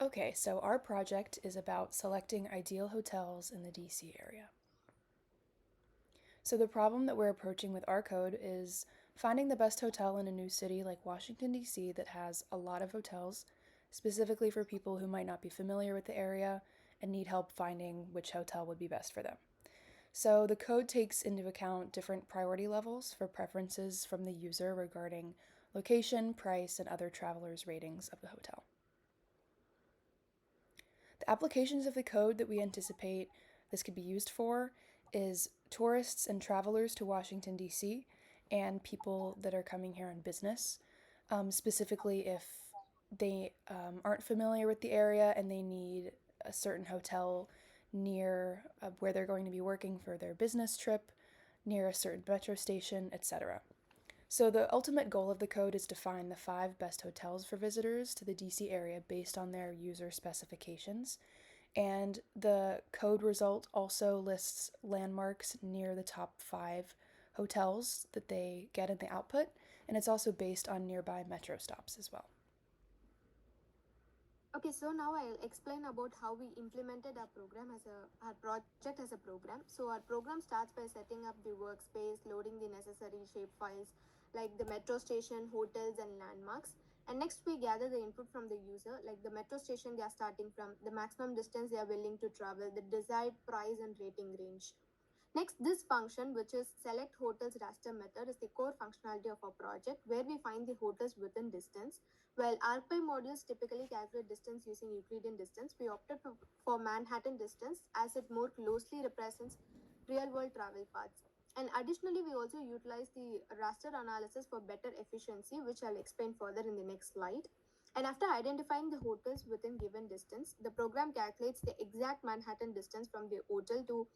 Okay, so our project is about selecting ideal hotels in the DC area. So the problem that we're approaching with our code is finding the best hotel in a new city like Washington, D.C., that has a lot of hotels, specifically for people who might not be familiar with the area and need help finding which hotel would be best for them. So the code takes into account different priority levels for preferences from the user regarding location, price, and other travelers' ratings of the hotel. The applications of the code that we anticipate this could be used for is tourists and travelers to Washington, D.C., and people that are coming here on business, specifically if they aren't familiar with the area and they need a certain hotel near where they're going to be working for their business trip, near a certain metro station, etc. So, the ultimate goal of the code is to find the 5 best hotels for visitors to the DC area based on their user specifications. And the code result also lists landmarks near the top 5 hotels that they get in the output, and it's also based on nearby metro stops as well. Okay, so now I'll explain about how we implemented our project as a program. So our program starts by setting up the workspace, loading the necessary shape files like the metro station, hotels, and landmarks. And next we gather the input from the user, like the metro station they are starting from, the maximum distance they are willing to travel, the desired price and rating range. Next, this function, which is select hotels raster method, is the core functionality of our project where we find the hotels within distance. While RPI modules typically calculate distance using Euclidean distance, we opted for Manhattan distance as it more closely represents real world travel paths. And additionally, we also utilize the raster analysis for better efficiency, which I'll explain further in the next slide. And after identifying the hotels within given distance, the program calculates the exact Manhattan distance from the hotel to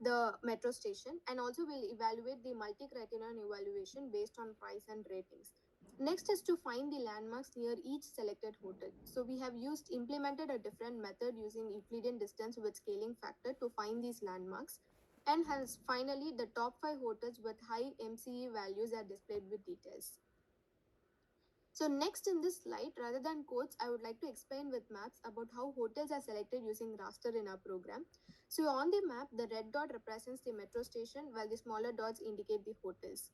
the metro station, and also will evaluate the multi-criterion evaluation based on price and ratings. Next is to find the landmarks near each selected hotel. So we have used implemented a different method using Euclidean distance with scaling factor to find these landmarks. And hence finally the top 5 hotels with high MCE values are displayed with details. So next in this slide, rather than codes, I would like to explain with maps about how hotels are selected using raster in our program. So on the map, the red dot represents the metro station while the smaller dots indicate the hotels.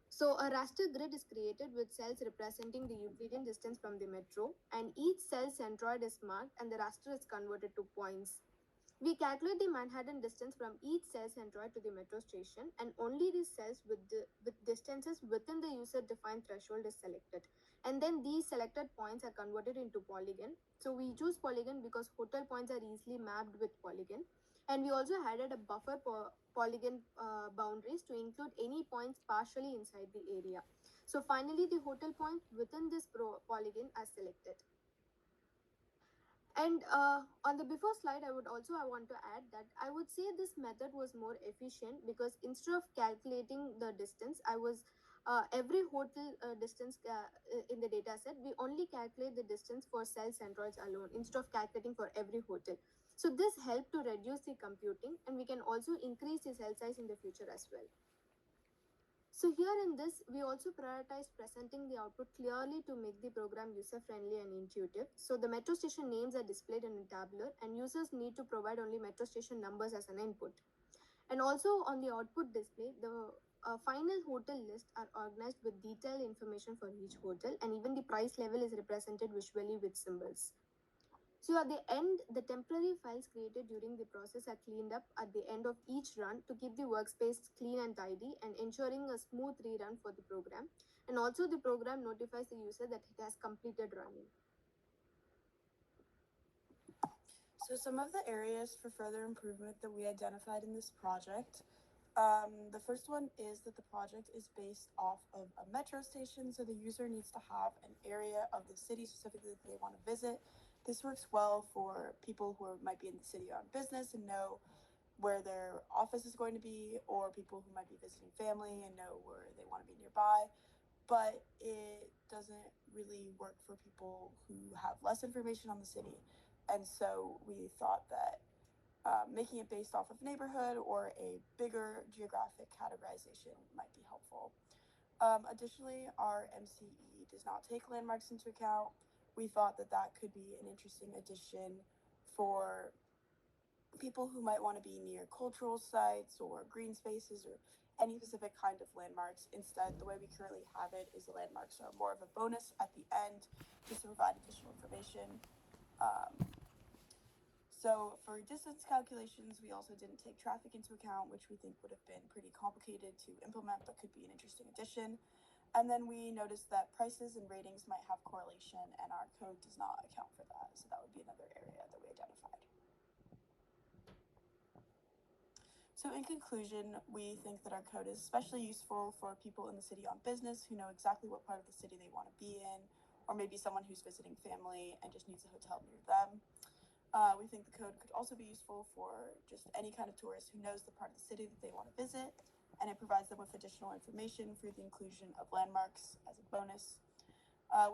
So a raster grid is created with cells representing the Euclidean distance from the metro, and each cell centroid is marked and the raster is converted to points. We calculate the Manhattan distance from each cell centroid to the metro station, and only the cells with distances within the user defined threshold is selected. And then these selected points are converted into polygon. So we choose polygon because hotel points are easily mapped with polygon. And we also added a buffer polygon boundaries to include any points partially inside the area. So finally, the hotel points within this polygon are selected. And on the before slide, I want to add that I would say this method was more efficient because instead of calculating the distance, I was every hotel distance in the data set, we only calculate the distance for cell centroids alone instead of calculating for every hotel. So this helped to reduce the computing, and we can also increase the cell size in the future as well. So here in this, we also prioritize presenting the output clearly to make the program user-friendly and intuitive. So the metro station names are displayed in a tabular and users need to provide only metro station numbers as an input. And also on the output display, the final hotel lists are organized with detailed information for each hotel, and even the price level is represented visually with symbols. So at the end, the temporary files created during the process are cleaned up at the end of each run to keep the workspace clean and tidy and ensuring a smooth rerun for the program. And also the program notifies the user that it has completed running. So some of the areas for further improvement that we identified in this project, the first one is that the project is based off of a metro station, so the user needs to have an area of the city specifically that they want to visit. This works well for people who might be in the city on business and know where their office is going to be, or people who might be visiting family and know where they want to be nearby. But it doesn't really work for people who have less information on the city. And so we thought that making it based off of neighborhood or a bigger geographic categorization might be helpful. Additionally, our MCE does not take landmarks into account. we thought that that could be an interesting addition for people who might want to be near cultural sites or green spaces or any specific kind of landmarks. Instead, the way we currently have it is the landmarks are more of a bonus at the end just to provide additional information. Um, so for distance calculations, we also didn't take traffic into account, which we think would have been pretty complicated to implement, but could be an interesting addition. And then we noticed that prices and ratings might have correlation, and our code does not account for that. So that would be another area that we identified. So in conclusion, we think that our code is especially useful for people in the city on business who know exactly what part of the city they want to be in, or maybe someone who's visiting family and just needs a hotel near them. We think the code could also be useful for just any kind of tourist who knows the part of the city that they want to visit, and it provides them with additional information through the inclusion of landmarks as a bonus.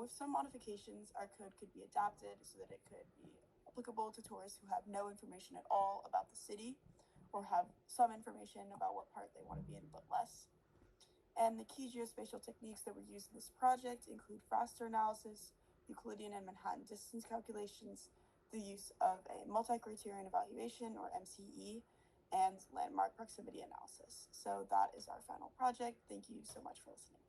With some modifications, our code could be adapted so that it could be applicable to tourists who have no information at all about the city or have some information about what part they want to be in but less. And the key geospatial techniques that were used in this project include raster analysis, Euclidean and Manhattan distance calculations, the use of a multi-criterion evaluation or MCE, and landmark proximity analysis. So that is our final project. Thank you so much for listening.